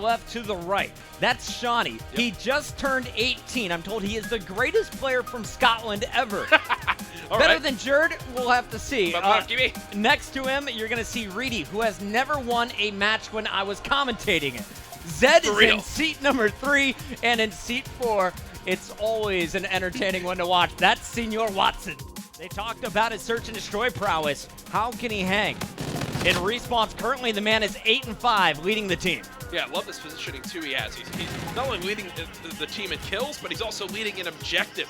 left to the right. That's Shawnee. Yep. He just turned 18. I'm told he is the greatest player from Scotland ever. Better than Jerd, we'll have to see. Next to him, you're going to see Reedy, who has never won a match when I was commentating it. Zed is in seat number 3, and in seat 4, it's always an entertaining one to watch. That's Senior Watson. They talked about his search and destroy prowess. How can he hang? In response, currently the man is 8-5, leading the team. Yeah, I love this positioning too he has. He's not only leading the team in kills, but he's also leading in objective.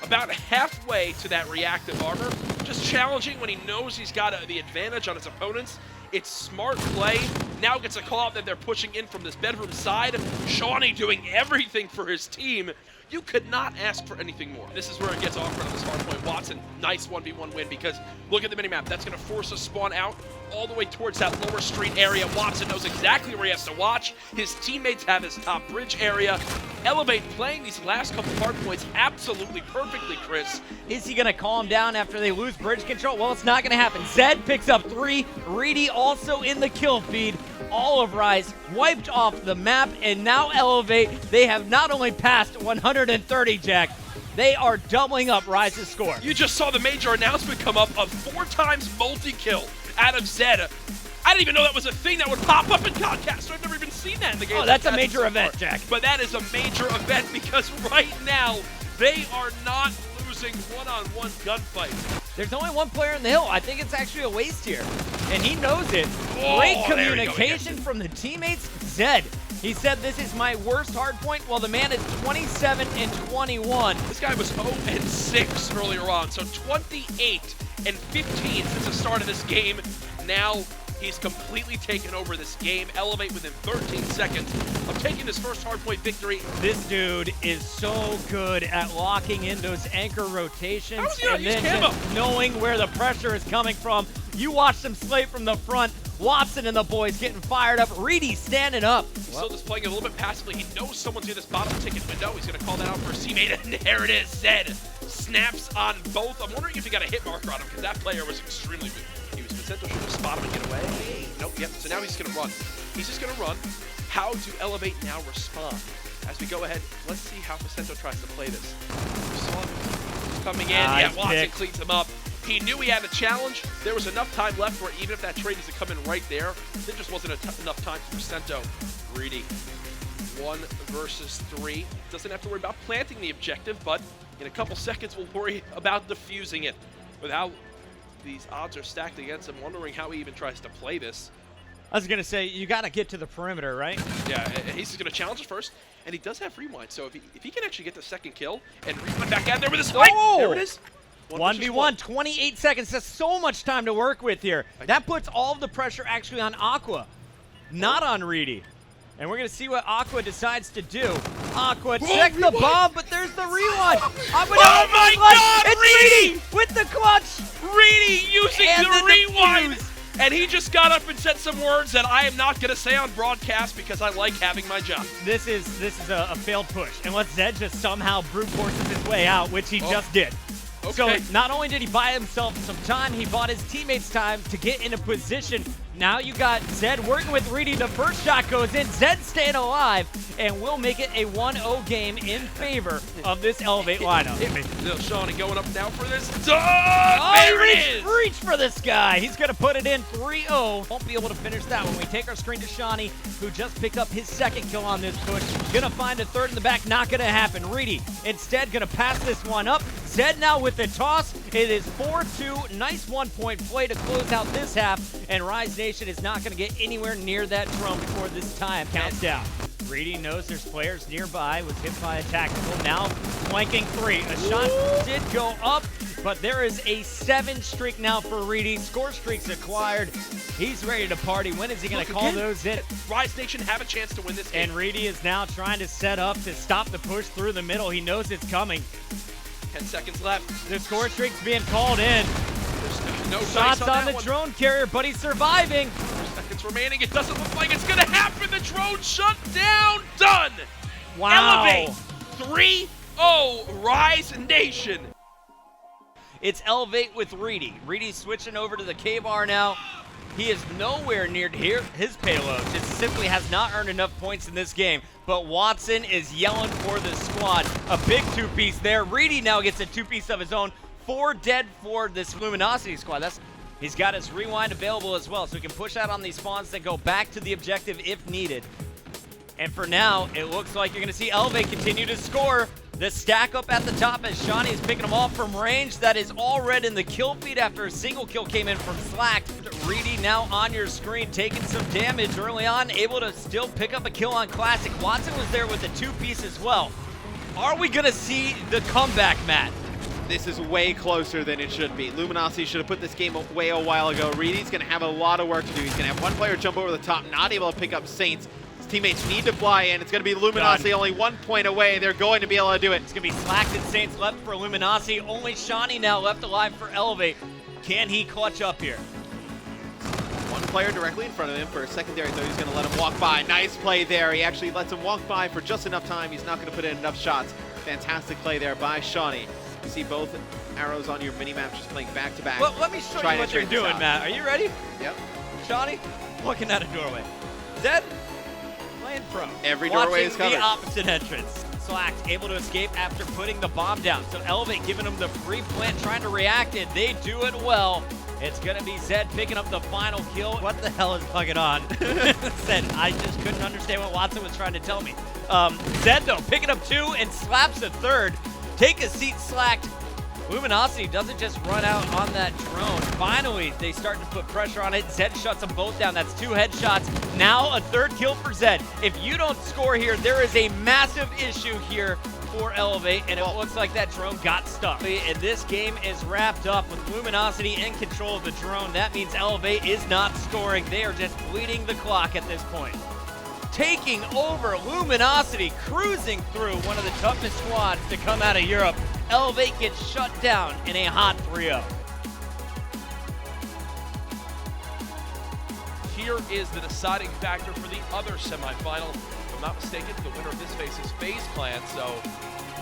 About halfway to that reactive armor, just challenging when he knows he's got the advantage on his opponents. It's smart play. Now gets a call out that they're pushing in from this bedroom side. Shawnee doing everything for his team. You could not ask for anything more. This is where it gets awkward on this hardpoint. Watson, nice 1v1 win because look at the minimap. That's going to force a spawn out all the way towards that lower street area. Watson knows exactly where he has to watch. His teammates have his top bridge area. Elevate playing these last couple hardpoints absolutely perfectly, Chris. Is he going to calm down after they lose bridge control? Well, it's not going to happen. Zed picks up 3. Reedy also in the kill feed. All of Rise wiped off the map, and now Elevate, they have not only passed 130, Jack, they are doubling up Rise's score. You just saw the major announcement come up of 4 times multi-kill out of Zed. I didn't even know that was a thing that would pop up in Concast, so I've never even seen that in the game. Oh, that's a major event, Jack. But that is a major event because right now, they are not losing one-on-one gunfights. There's only one player in the hill. I think it's actually a waste here, and he knows it. Great communication from the teammates. Zed, he said, this is my worst hardpoint. Well, the man is 27-21. This guy was 0-6 earlier on, so 28-15 since the start of this game. Now he's completely taken over this game. Elevate within 13 seconds of taking this first hardpoint victory. This dude is so good at locking in those anchor rotations and then just knowing where the pressure is coming from. You watch them slate from the front. Watson and the boys getting fired up. Reedy standing up. He's still just playing a little bit passively. He knows someone's in this bottom ticket window. He's going to call that out for his teammate, and there it is. Zed snaps on both. I'm wondering if he got a hit marker on him because that player was extremely good. Vicento should have spotted him and get away. Nope, yep, so now he's going to run. He's just going to run. How do Elevate now respond? As we go ahead, let's see how Vicento tries to play this. You saw him coming in. Watson cleans him up. He knew he had a challenge. There was enough time left where even if that trade doesn't come in right there, there just wasn't enough time for Vicento. Greedy. 1 versus 3. Doesn't have to worry about planting the objective, but in a couple seconds we'll worry about defusing it. With how these odds are stacked against him, wondering how he even tries to play this. I was going to say, you got to get to the perimeter, right? Yeah, he's going to challenge it first, and he does have rewind, so if he can actually get the second kill and rewind back out there with his fight, there it is. 1v1, 28 seconds. That's so much time to work with here. That puts all of the pressure actually on Aqua, not on Reedy. And we're going to see what Aqua decides to do. Aqua checks the bomb, but there's the rewind. Aqua oh my God, it's Reedy with the clutch. Reedy using the rewind. And he just got up and said some words that I am not going to say on broadcast because I like having my job. This is a failed push. Unless Zed just somehow brute forces his way out, which he just did. Okay. So not only did he buy himself some time, he bought his teammates time to get in a position. Now you got Zed working with Reedy. The first shot goes in. Zed staying alive, and we'll make it a 1-0 game in favor of this Elevate lineup. Little Shawnee going up now for this. There it is! Reach for this guy. He's going to put it in 3-0. Won't be able to finish that one. We take our screen to Shawnee, who just picked up his second kill on this push. Going to find a third in the back. Not going to happen. Reedy instead going to pass this one up. Zed now with the toss. It is 4-2. Nice 1-point play to close out this half, and Rise Nation is not going to get anywhere near that drone before this time counts down. Reedy knows there's players nearby, was hit by a tactical, now flanking 3. A shot did go up, but there is a 7 streak now for Reedy. Score streaks acquired. He's ready to party. When is he going to call those in? Rise Nation have a chance to win this game. And Reedy is now trying to set up to stop the push through the middle. He knows it's coming. 10 seconds left. The score streak's being called in. There's no shots on the drone carrier, but he's surviving. 4 seconds remaining. It doesn't look like it's going to happen. The drone shut down. Done. Wow. Elevate. 3-0 Rise Nation. It's Elevate with Reedy. Reedy's switching over to the K-Bar now. He is nowhere near here. His payload just simply has not earned enough points in this game. But Watson is yelling for the squad. A big two-piece there. Reedy now gets a two-piece of his own. 4 dead for this Luminosity squad. He's got his rewind available as well, so he can push out on these spawns and go back to the objective if needed. And for now, it looks like you're going to see Elevate continue to score. The stack up at the top as Shawnee is picking them off from range. That is all red in the kill feed after a single kill came in from Slack. Reedy now on your screen, taking some damage early on, able to still pick up a kill on Classic. Watson was there with the two-piece as well. Are we going to see the comeback, Matt? This is way closer than it should be. Luminosity should have put this game away a while ago. Reedy's going to have a lot of work to do. He's going to have one player jump over the top, not able to pick up Saints. His teammates need to fly in. It's going to be Luminosity only 1 point away. They're going to be able to do it. It's going to be Slack and Saints left for Luminosity. Only Shawnee now left alive for Elevate. Can he clutch up here? One player directly in front of him for a secondary, though he's going to let him walk by. Nice play there. He actually lets him walk by for just enough time. He's not going to put in enough shots. Fantastic play there by Shawnee. You see both arrows on your mini-map just playing back-to-back. Well, let me show you what you're doing, Matt. Are you ready? Yep. Shawnee, looking at a doorway. Zed, playing pro. Every doorway is covered. The opposite entrance. Slack able to escape after putting the bomb down. So Elevate giving them the free plant, trying to react it. They do it well. It's going to be Zed picking up the final kill. What the hell is bugging on? Zed, I just couldn't understand what Watson was trying to tell me. Zed, though, picking up 2 and slaps a 3rd. Take a seat, Slack. Luminosity doesn't just run out on that drone. Finally, they start to put pressure on it. Zed shuts them both down. That's 2 headshots. Now a 3rd kill for Zed. If you don't score here, there is a massive issue here for Elevate, and it looks like that drone got stuck. And this game is wrapped up with Luminosity in control of the drone. That means Elevate is not scoring. They are just bleeding the clock at this point. Taking over Luminosity, cruising through one of the toughest squads to come out of Europe. Elevate gets shut down in a hot 3-0. Here is the deciding factor for the other semifinal. If I'm not mistaken, the winner of this faces FaZe Clan, so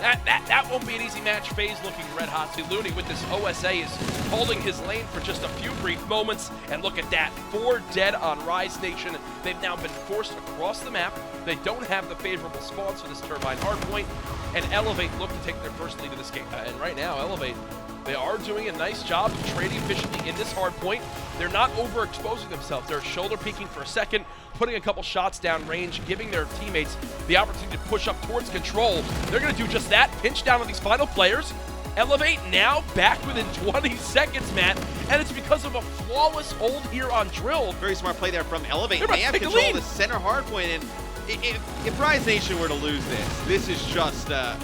that won't be an easy match. FaZe looking red hot. See, Looney with this OSA is holding his lane for just a few brief moments, and look at that, 4 dead on Rise Nation. They've now been forced across the map. They don't have the favorable spawns for this Turbine hardpoint, and Elevate look to take their first lead of this game. And right now, Elevate, they are doing a nice job of trading efficiently in this hardpoint. They're not overexposing themselves. They're shoulder peeking for a second, putting a couple shots down range, giving their teammates the opportunity to push up towards control. They're going to do just that, pinch down on these final players. Elevate now back within 20 seconds, Matt, and it's because of a flawless hold here on Drill. Very smart play there from Elevate. They have control of the center hardpoint, and if Rise Nation were to lose this is just an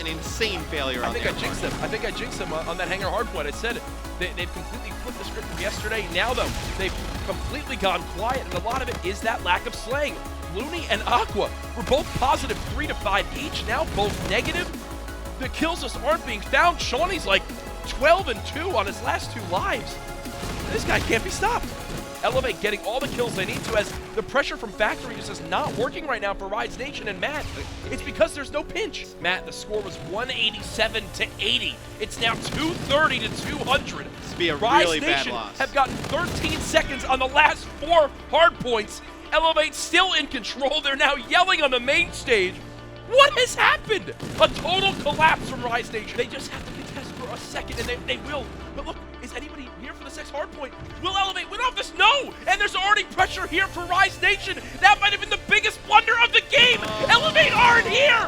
insane failure on their part. I think I jinxed them on that hangar hardpoint. I said they've completely flipped the script from yesterday. Now, though, they've completely gone quiet, and a lot of it is that lack of slaying. Looney and Aqua were both positive 3 to 5 each, now both negative. The kills just aren't being found. Shawnee's like 12 and 2 on his last 2 lives. This guy can't be stopped. Elevate getting all the kills they need to, as the pressure from Factory just is not working right now for Rise Nation. And Matt, it's because there's no pinch. Matt, the score was 187 to 80. It's now 230 to 200. This would be a Rise really bad Nation loss. have gotten 13 seconds on the last 4 hard points. Elevate still in control. They're now yelling on the main stage. What has happened? A total collapse from Rise Nation. They just have to contest for a second, and they will. But look, is anybody here for the 6th hardpoint? Will Elevate win off this? No! And there's already pressure here for Rise Nation. That might have been the biggest blunder of the game. Elevate aren't here.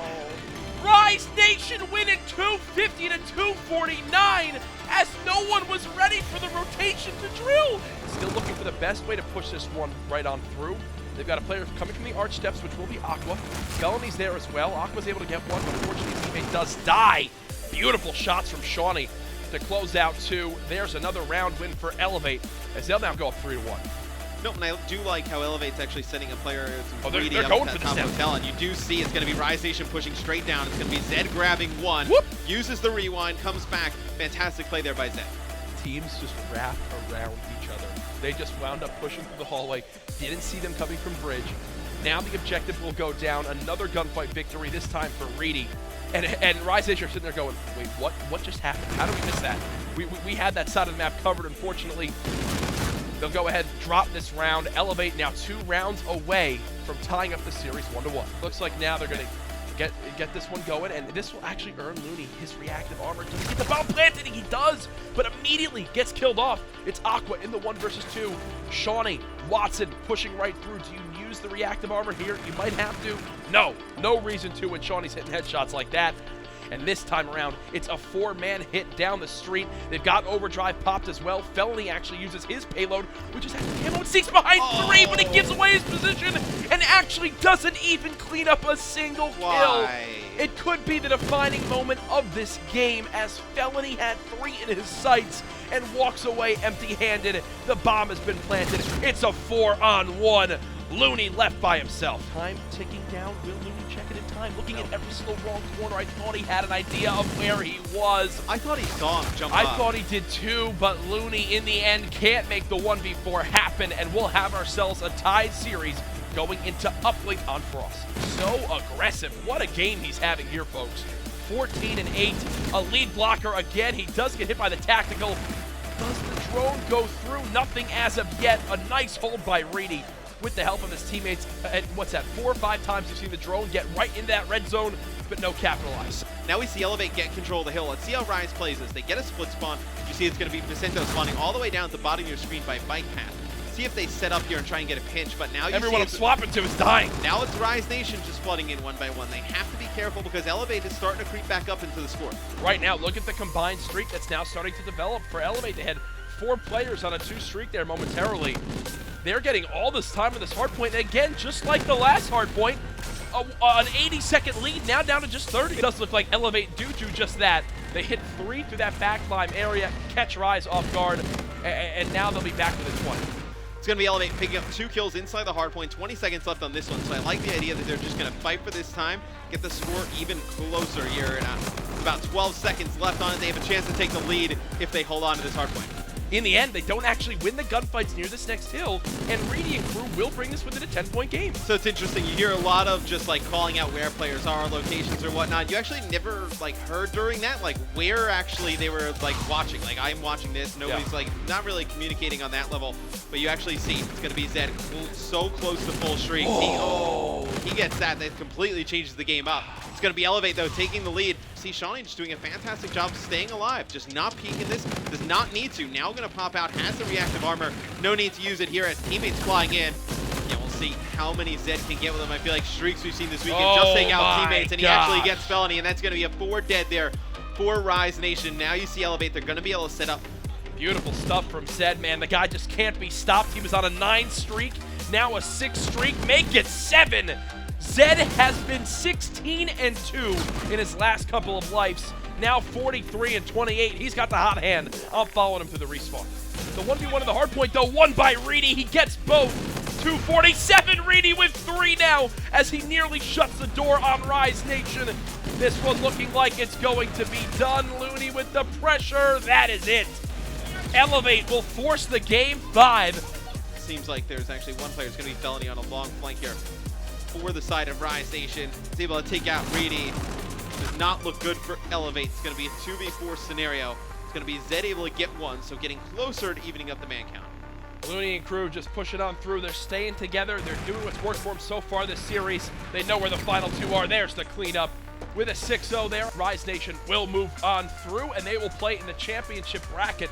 Rise Nation win at 250 to 249, as no one was ready for the rotation to Drill. Still looking for the best way to push this one right on through. They've got a player coming from the arch steps, which will be Aqua. Felony's there as well. Aqua's able to get one, but unfortunately his teammate does die. Beautiful shots from Shawnee to close out 2. There's another round win for Elevate, as they'll now go up 3 to 1. No, and I do like how Elevate's actually sending a player they're up going at for that top this hotel, and you do see it's going to be Rise Nation pushing straight down. It's going to be Zed grabbing 1, uses the rewind, comes back. Fantastic play there by Zed. Teams just wrap around each other. They just wound up pushing through the hallway. Didn't see them coming from bridge. Now the objective will go down. Another gunfight victory, this time for Reedy. And Rise Nation are sitting there going, wait, what just happened? How did we miss that? we had that side of the map covered. Unfortunately, they'll go ahead and drop this round. Elevate now 2 rounds away from tying up the series 1-1. Looks like now they're going to get this one going, and this will actually earn Looney his reactive armor. Does he get the bomb planted? He does, but immediately gets killed off. It's Aqua in the 1 versus 2. Shawnee, Watson pushing right through. Do you use the reactive armor here? You might have to. No reason to when Shawnee's hitting headshots like that. And this time around, it's a 4-man hit down the street. They've got overdrive popped as well. Felony actually uses his payload, which is actually camo and sneaks behind 3, but he gives away his position and actually doesn't even clean up a single kill. It could be the defining moment of this game, as Felony had 3 in his sights and walks away empty-handed. The bomb has been planted. It's a 4-on-1. Looney left by himself. Time ticking down. Will Looney check it in time? Looking at every single wrong corner. I thought he had an idea of where he was. I thought he saw him jump I up. thought he did too, but Looney in the end can't make the 1v4 happen, and we'll have ourselves a tied series going into Uplink on Frost. So aggressive. What a game he's having here, folks. 14-8. A lead blocker again. He does get hit by the tactical. Does the drone go through? Nothing as of yet. A nice hold by Reedy with the help of his teammates. And what's that, 4 or 5 times you've seen the drone get right into that red zone, but no capitalize. Now we see Elevate get control of the hill. Let's see how Rise plays this. They get a split spawn. You see it's going to be Vicento spawning all the way down at the bottom of your screen by bike path. See if they set up here and try and get a pinch, but now you everyone I'm see swapping to is dying. Now it's Rise Nation just flooding in 1 by 1. They have to be careful because Elevate is starting to creep back up into the score. Right now, look at the combined streak that's now starting to develop for Elevate. They had 4 players on a 2 streak there momentarily. They're getting all this time with this hardpoint. Again, just like the last hardpoint, an 80-second lead, now down to just 30. It does look like Elevate do just that. They hit 3 through that backline area, catch Rise off guard, and now they'll be back to the 20. It's going to be Elevate picking up 2 kills inside the hardpoint. 20 seconds left on this one, so I like the idea that they're just going to fight for this time, get the score even closer here. And about 12 seconds left on it. They have a chance to take the lead if they hold on to this hardpoint. In the end, they don't actually win the gunfights near this next hill, and Reedy and crew will bring this within a 10-point game. So it's interesting, you hear a lot of just like calling out where players are, locations or whatnot. You actually never like heard during that, like where actually they were like watching. Like I'm watching this, nobody's like not really communicating on that level, but you actually see it's gonna be Zed so close to full streak. He gets that completely changes the game up. It's gonna be Elevate though, taking the lead. See Shawnee just doing a fantastic job staying alive, just not peeking this, does not need to. Now gonna pop out, has the reactive armor, no need to use it here as teammates flying in. Yeah, we'll see how many Zed can get with him. I feel like streaks we've seen this weekend just take out teammates, and he actually gets Felony, and that's gonna be a 4 dead there for Rise Nation. Now you see Elevate, they're gonna be able to set up. Beautiful stuff from Zed, man. The guy just can't be stopped. He was on a 9 streak, now a 6 streak, make it 7. Zed has been 16-2 in his last couple of lives. Now 43-28. He's got the hot hand. I'm following him to the respawn. The 1v1 of the hardpoint, though, won by Reedy. He gets both. 247. Reedy with 3 now as he nearly shuts the door on Rise Nation. This one looking like it's going to be done. Looney with the pressure. That is it. Elevate will force the game 5. Seems like there's actually one player who's going to be Felony on a long flank here for the side of Rise Nation. He's able to take out Reedy. Does not look good for Elevate. It's going to be a 2v4 scenario. It's going to be Zed able to get 1, so getting closer to evening up the man count. Looney and crew just pushing on through. They're staying together. They're doing what's worked for them so far this series. They know where the final 2 are. There's the cleanup. With a 6-0 there, Rise Nation will move on through, and they will play in the championship bracket.